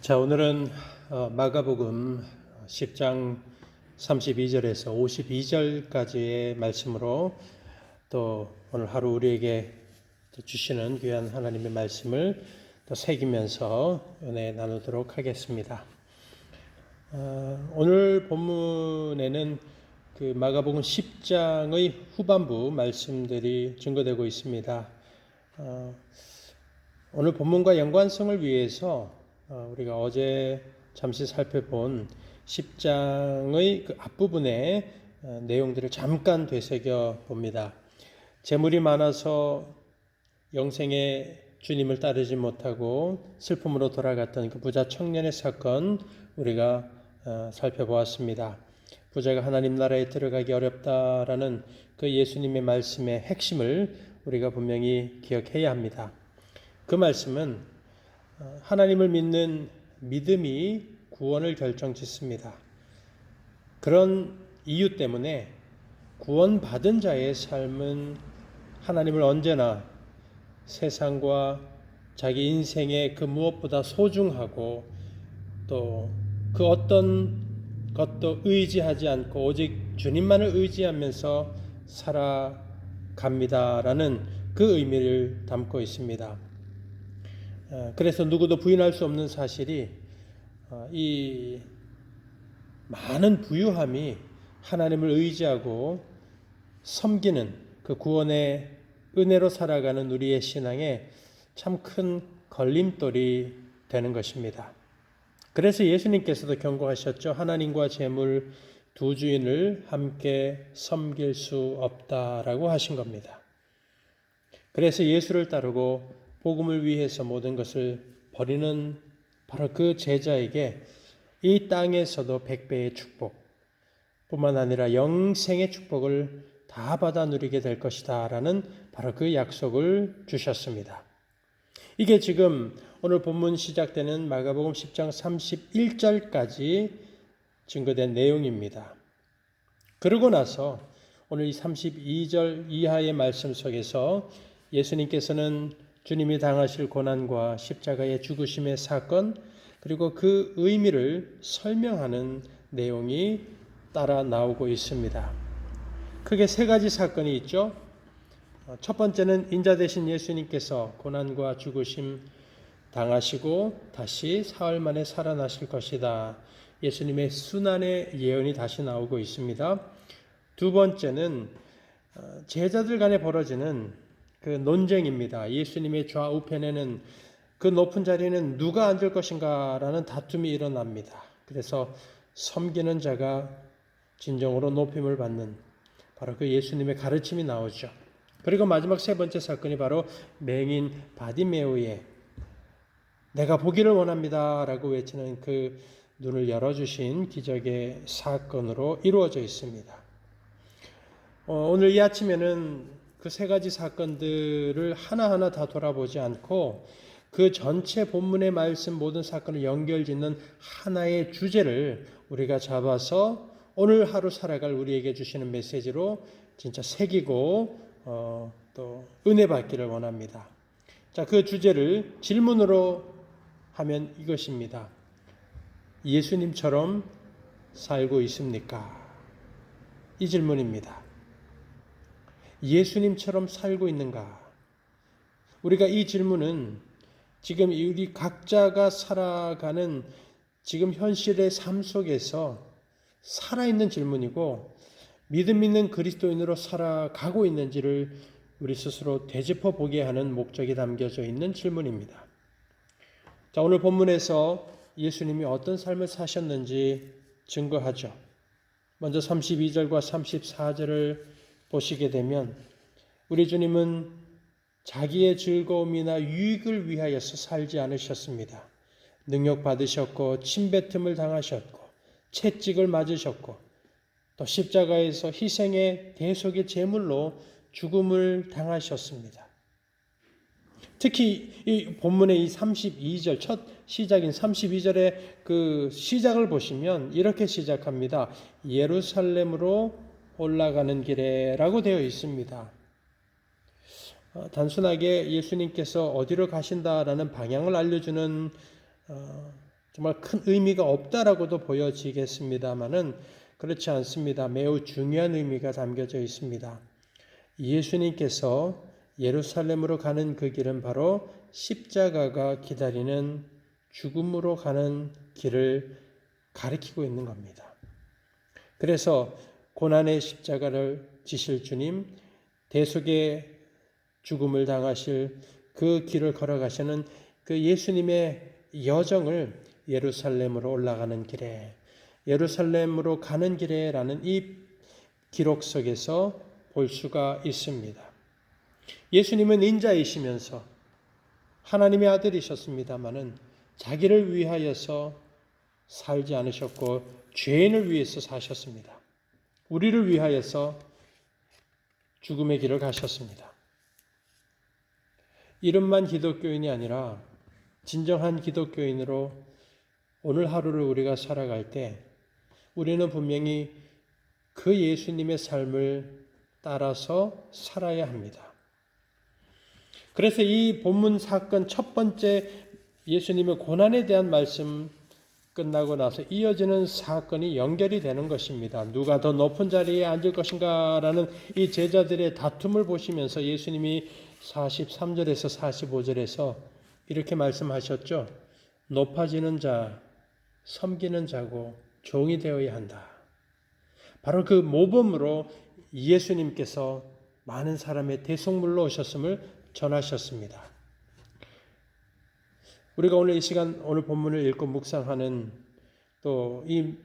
자, 오늘은 마가복음 10장 32절에서 52절까지의 말씀으로 또 오늘 하루 우리에게 주시는 귀한 하나님의 말씀을 또 새기면서 은혜 나누도록 하겠습니다. 오늘 본문에는 그 마가복음 10장의 후반부 말씀들이 증거되고 있습니다. 오늘 본문과 연관성을 위해서 우리가 어제 잠시 살펴본 10장의 그 앞부분의 내용들을 잠깐 되새겨 봅니다. 재물이 많아서 영생의 주님을 따르지 못하고 슬픔으로 돌아갔던 그 부자 청년의 사건 우리가 살펴보았습니다. 부자가 하나님 나라에 들어가기 어렵다라는 그 예수님의 말씀의 핵심을 우리가 분명히 기억해야 합니다. 그 말씀은 하나님을 믿는 믿음이 구원을 결정짓습니다. 그런 이유 때문에 구원받은 자의 삶은 하나님을 언제나 세상과 자기 인생의 그 무엇보다 소중하고 또 그 어떤 것도 의지하지 않고 오직 주님만을 의지하면서 살아갑니다라는 그 의미를 담고 있습니다. 그래서 누구도 부인할 수 없는 사실이 이 많은 부유함이 하나님을 의지하고 섬기는 그 구원의 은혜로 살아가는 우리의 신앙에 참 큰 걸림돌이 되는 것입니다. 그래서 예수님께서도 경고하셨죠. 하나님과 재물 두 주인을 함께 섬길 수 없다라고 하신 겁니다. 그래서 예수를 따르고 복음을 위해서 모든 것을 버리는 바로 그 제자에게 이 땅에서도 100배의 축복 뿐만 아니라 영생의 축복을 다 받아 누리게 될 것이다 라는 바로 그 약속을 주셨습니다. 이게 지금 오늘 본문 시작되는 마가복음 10장 31절까지 증거된 내용입니다. 그러고 나서 오늘 이 32절 이하의 말씀 속에서 예수님께서는 주님이 당하실 고난과 십자가의 죽으심의 사건 그리고 그 의미를 설명하는 내용이 따라 나오고 있습니다. 크게 세 가지 사건이 있죠. 첫 번째는 인자 되신 예수님께서 고난과 죽으심 당하시고 다시 사흘 만에 살아나실 것이다. 예수님의 순환의 예언이 다시 나오고 있습니다. 두 번째는 제자들 간에 벌어지는 그 논쟁입니다. 예수님의 좌우편에는 그 높은 자리는 누가 앉을 것인가 라는 다툼이 일어납니다. 그래서 섬기는 자가 진정으로 높임을 받는 바로 그 예수님의 가르침이 나오죠. 그리고 마지막 세 번째 사건이 바로 맹인 바디메오의 내가 보기를 원합니다 라고 외치는 그 눈을 열어주신 기적의 사건으로 이루어져 있습니다. 오늘 이 아침에는 그 세 가지 사건들을 하나하나 다 돌아보지 않고 그 전체 본문의 말씀 모든 사건을 연결짓는 하나의 주제를 우리가 잡아서 오늘 하루 살아갈 우리에게 주시는 메시지로 진짜 새기고 또 은혜 받기를 원합니다. 자, 그 주제를 질문으로 하면 이것입니다. 예수님처럼 살고 있습니까? 이 질문입니다. 예수님처럼 살고 있는가? 우리가 이 질문은 지금 우리 각자가 살아가는 지금 현실의 삶 속에서 살아있는 질문이고 믿음 있는 그리스도인으로 살아가고 있는지를 우리 스스로 되짚어 보게 하는 목적이 담겨져 있는 질문입니다. 자, 오늘 본문에서 예수님이 어떤 삶을 사셨는지 증거하죠. 먼저 32절과 34절을 보시게 되면 우리 주님은 자기의 즐거움이나 유익을 위하여서 살지 않으셨습니다. 능욕 받으셨고 침뱉음을 당하셨고 채찍을 맞으셨고 또 십자가에서 희생의 대속의 제물로 죽음을 당하셨습니다. 특히 이 본문의 이 32절 첫 시작인 32절의 그 시작을 보시면 이렇게 시작합니다. 예루살렘으로 올라가는 길에라고 되어 있습니다. 단순하게 예수님께서 어디로 가신다라는 방향을 알려주는 정말 큰 의미가 없다라고도 보여지겠습니다만은 그렇지 않습니다. 매우 중요한 의미가 담겨져 있습니다. 예수님께서 예루살렘으로 가는 그 길은 바로 십자가가 기다리는 죽음으로 가는 길을 가리키고 있는 겁니다. 그래서 고난의 십자가를 지실 주님, 대속의 죽음을 당하실 그 길을 걸어가시는 그 예수님의 여정을 예루살렘으로 올라가는 길에, 예루살렘으로 가는 길에라는 이 기록 속에서 볼 수가 있습니다. 예수님은 인자이시면서 하나님의 아들이셨습니다마는 자기를 위하여서 살지 않으셨고 죄인을 위해서 사셨습니다. 우리를 위하여서 죽음의 길을 가셨습니다. 이름만 기독교인이 아니라 진정한 기독교인으로 오늘 하루를 우리가 살아갈 때 우리는 분명히 그 예수님의 삶을 따라서 살아야 합니다. 그래서 이 본문 사건 첫 번째 예수님의 고난에 대한 말씀 끝나고 나서 이어지는 사건이 연결이 되는 것입니다. 누가 더 높은 자리에 앉을 것인가라는 이 제자들의 다툼을 보시면서 예수님이 43절에서 45절에서 이렇게 말씀하셨죠. 높아지는 자, 섬기는 자고 종이 되어야 한다. 바로 그 모범으로 예수님께서 많은 사람의 대속물로 오셨음을 전하셨습니다. 우리가 오늘 이 시간 오늘 본문을 읽고 묵상하는 또 이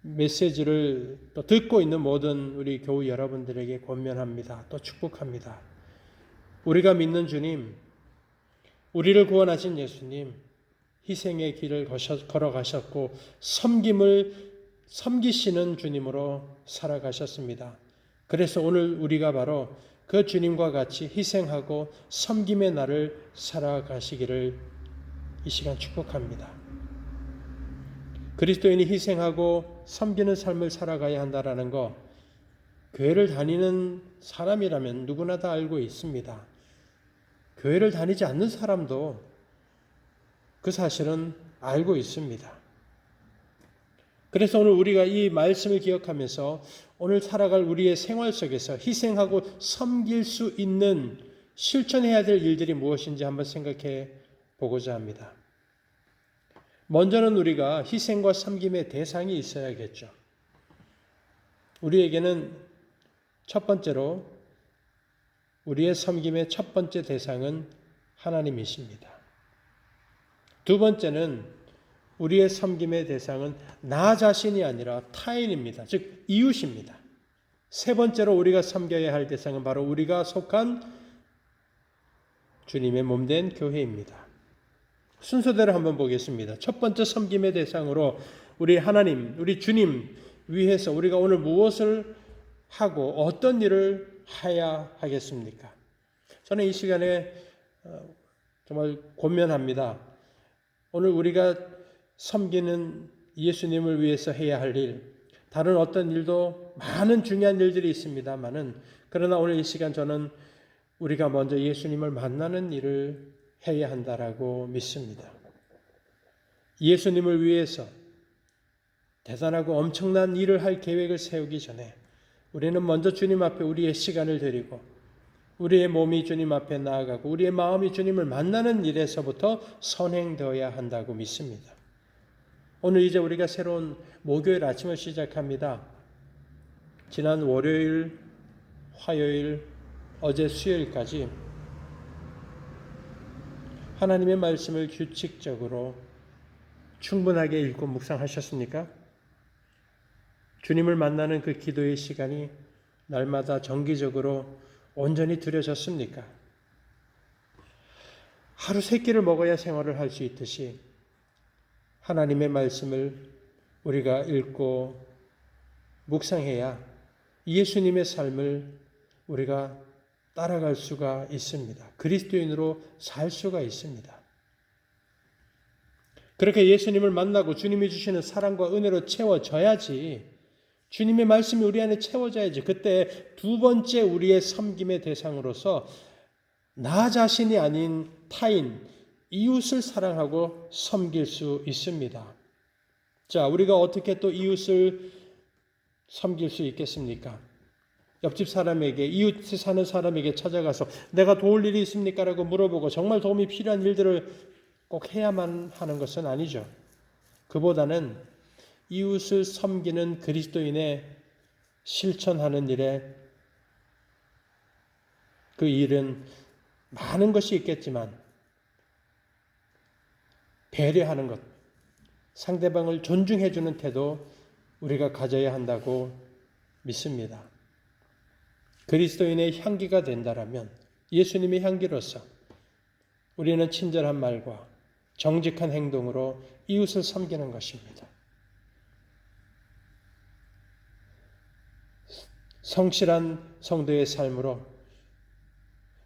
메시지를 또 듣고 있는 모든 우리 교우 여러분들에게 권면합니다. 또 축복합니다. 우리가 믿는 주님, 우리를 구원하신 예수님, 희생의 길을 걸어가셨고 섬기시는 주님으로 살아가셨습니다. 그래서 오늘 우리가 바로 그 주님과 같이 희생하고 섬김의 날을 살아가시기를 이 시간 축복합니다. 그리스도인이 희생하고 섬기는 삶을 살아가야 한다는 거 교회를 다니는 사람이라면 누구나 다 알고 있습니다. 교회를 다니지 않는 사람도 그 사실은 알고 있습니다. 그래서 오늘 우리가 이 말씀을 기억하면서 오늘 살아갈 우리의 생활 속에서 희생하고 섬길 수 있는 실천해야 될 일들이 무엇인지 한번 생각해 보고자 합니다. 먼저는 우리가 희생과 섬김의 대상이 있어야겠죠. 우리에게는 첫 번째로 우리의 섬김의 첫 번째 대상은 하나님이십니다. 두 번째는 우리의 섬김의 대상은 나 자신이 아니라 타인입니다. 즉 이웃입니다. 세 번째로 우리가 섬겨야 할 대상은 바로 우리가 속한 주님의 몸된 교회입니다. 순서대로 한번 보겠습니다. 첫 번째 섬김의 대상으로 우리 하나님, 우리 주님 위해서 우리가 오늘 무엇을 하고 어떤 일을 해야 하겠습니까? 저는 이 시간에 정말 권면합니다. 오늘 우리가 섬기는 예수님을 위해서 해야 할 일, 다른 어떤 일도 많은 중요한 일들이 있습니다만은 그러나 오늘 이 시간 저는 우리가 먼저 예수님을 만나는 일을 해야 한다라고 믿습니다. 예수님을 위해서 대단하고 엄청난 일을 할 계획을 세우기 전에 우리는 먼저 주님 앞에 우리의 시간을 드리고 우리의 몸이 주님 앞에 나아가고 우리의 마음이 주님을 만나는 일에서부터 선행되어야 한다고 믿습니다. 오늘 이제 우리가 새로운 목요일 아침을 시작합니다. 지난 월요일, 화요일, 어제 수요일까지 하나님의 말씀을 규칙적으로 충분하게 읽고 묵상하셨습니까? 주님을 만나는 그 기도의 시간이 날마다 정기적으로 온전히 드려졌습니까? 하루 3끼를 먹어야 생활을 할 수 있듯이 하나님의 말씀을 우리가 읽고 묵상해야 예수님의 삶을 우리가 따라갈 수가 있습니다. 그리스도인으로 살 수가 있습니다. 그렇게 예수님을 만나고 주님이 주시는 사랑과 은혜로 채워져야지, 주님의 말씀이 우리 안에 채워져야지, 그때 두 번째 우리의 섬김의 대상으로서 나 자신이 아닌 타인, 이웃을 사랑하고 섬길 수 있습니다. 자, 우리가 어떻게 또 이웃을 섬길 수 있겠습니까? 옆집 사람에게, 이웃에 사는 사람에게 찾아가서 내가 도울 일이 있습니까? 라고 물어보고 정말 도움이 필요한 일들을 꼭 해야만 하는 것은 아니죠. 그보다는 이웃을 섬기는 그리스도인의 실천하는 일에 그 일은 많은 것이 있겠지만 배려하는 것, 상대방을 존중해 주는 태도 우리가 가져야 한다고 믿습니다. 그리스도인의 향기가 된다라면 예수님의 향기로서 우리는 친절한 말과 정직한 행동으로 이웃을 섬기는 것입니다. 성실한 성도의 삶으로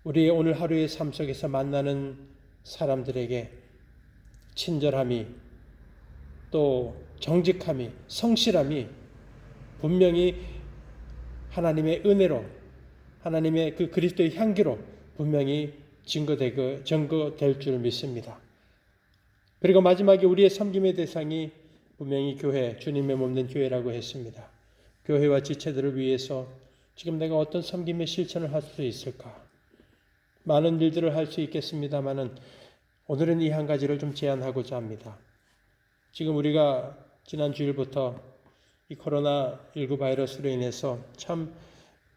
우리의 오늘 하루의 삶 속에서 만나는 사람들에게 친절함이 또 정직함이 성실함이 분명히 하나님의 은혜로 하나님의 그 그리스도의 향기로 분명히 증거될 줄 믿습니다. 그리고 마지막에 우리의 섬김의 대상이 분명히 교회, 주님의 몸된 교회라고 했습니다. 교회와 지체들을 위해서 지금 내가 어떤 섬김의 실천을 할 수 있을까? 많은 일들을 할 수 있겠습니다마는 오늘은 이 한 가지를 좀 제안하고자 합니다. 지금 우리가 지난 주일부터 이 코로나19 바이러스로 인해서 참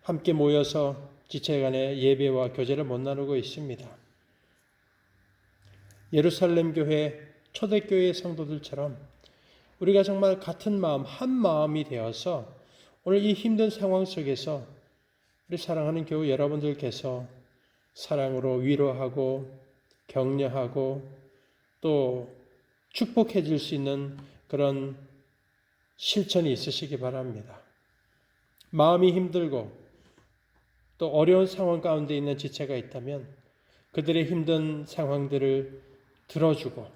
함께 모여서 지체 간의 예배와 교제를 못 나누고 있습니다. 예루살렘 교회 초대교회 성도들처럼 우리가 정말 같은 마음, 한 마음이 되어서 오늘 이 힘든 상황 속에서 우리 사랑하는 교우 여러분들께서 사랑으로 위로하고 격려하고 또 축복해 줄 수 있는 그런 실천이 있으시기 바랍니다. 마음이 힘들고 또 어려운 상황 가운데 있는 지체가 있다면 그들의 힘든 상황들을 들어주고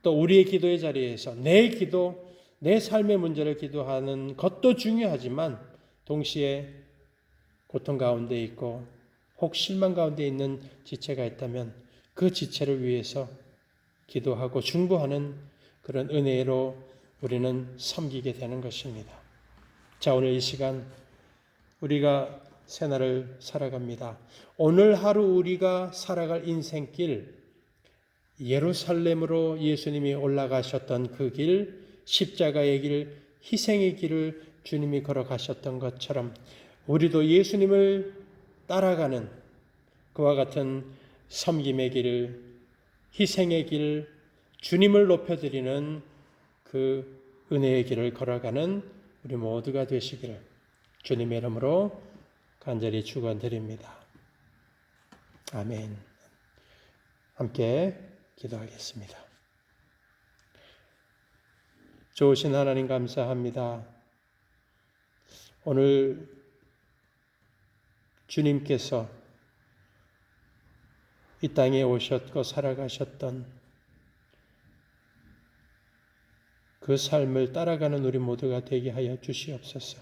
또 우리의 기도의 자리에서 내 기도, 내 삶의 문제를 기도하는 것도 중요하지만 동시에 고통 가운데 있고 혹 실망 가운데 있는 지체가 있다면 그 지체를 위해서 기도하고 중보하는 그런 은혜로 우리는 섬기게 되는 것입니다. 자, 오늘 이 시간 우리가 새날을 살아갑니다. 오늘 하루 우리가 살아갈 인생길, 예루살렘으로 예수님이 올라가셨던 그 길, 십자가의 길, 희생의 길을 주님이 걸어가셨던 것처럼 우리도 예수님을 따라가는 그와 같은 섬김의 길, 희생의 길, 주님을 높여드리는 그 은혜의 길을 걸어가는 우리 모두가 되시기를 주님의 이름으로 간절히 축원드립니다. 아멘. 함께 기도하겠습니다. 좋으신 하나님 감사합니다. 오늘 주님께서 이 땅에 오셨고 살아가셨던 그 삶을 따라가는 우리 모두가 되게 하여 주시옵소서.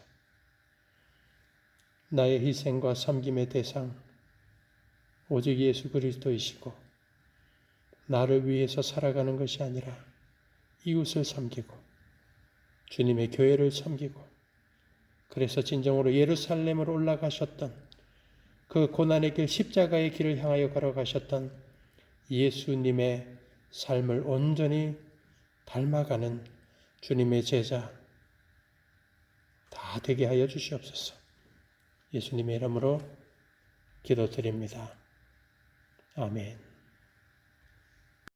나의 희생과 섬김의 대상 오직 예수 그리스도이시고 나를 위해서 살아가는 것이 아니라 이웃을 섬기고 주님의 교회를 섬기고 그래서 진정으로 예루살렘으로 올라가셨던 그 고난의 길 십자가의 길을 향하여 걸어가셨던 예수님의 삶을 온전히 닮아가는 주님의 제자 다 되게 하여 주시옵소서. 예수님의 이름으로 기도드립니다. 아멘.